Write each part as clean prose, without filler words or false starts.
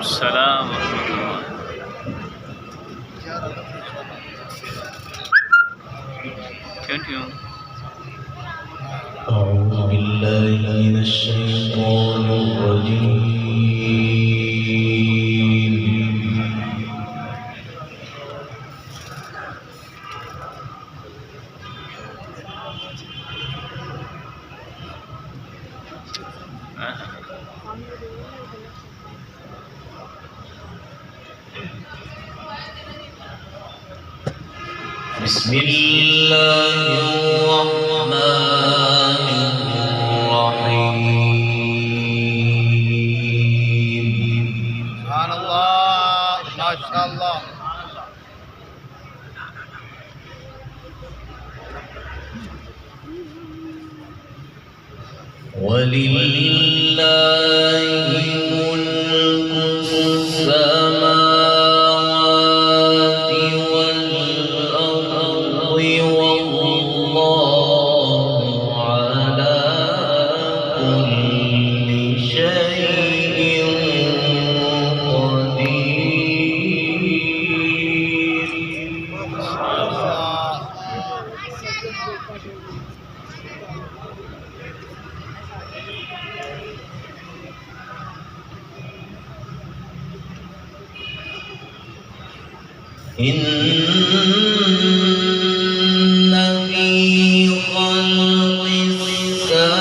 السلام ورحمة الله. Continue. أعوذ بالله من الشيطان الرجيم. بسم الله الرحمن الرحيم. سبحان الله ما شاء الله. ولله ملك السماوات والأرض والله على كل شيء قدير. إن في خلق السماوات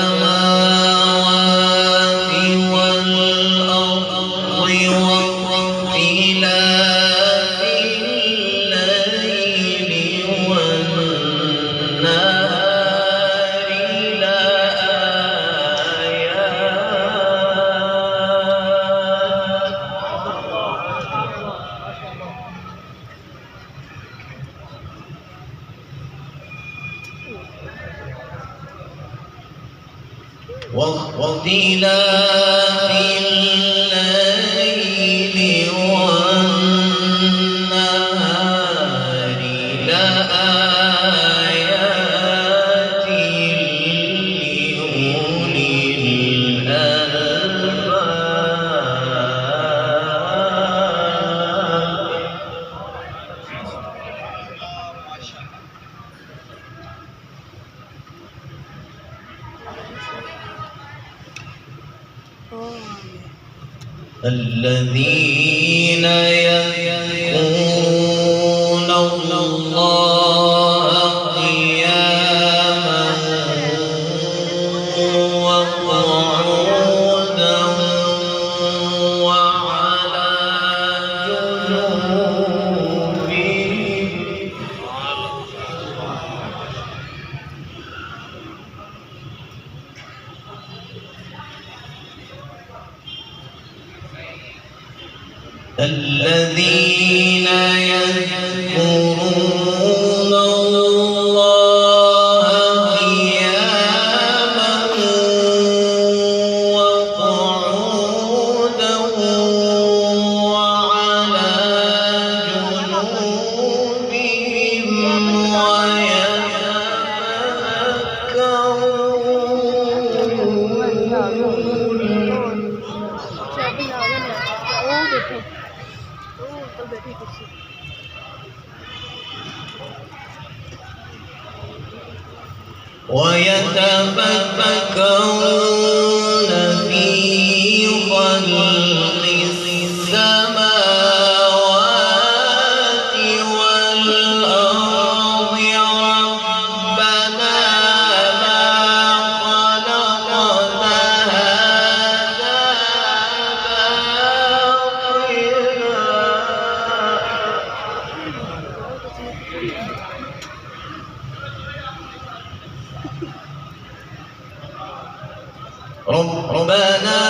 والأرض واختلاف الليل والنهار واختلاف الليل والنهار لآيات لأولي الألباب. الذين يذكرون الله قياما وقعودا وعلى جنوبهم. الذين يذكرون الله قياما وقعودا وعلى جنوبهم ويتفكرون. ويتفكرون في خلق السماوات والأرض ربنا ما خلقت هذا باطلا. ربنا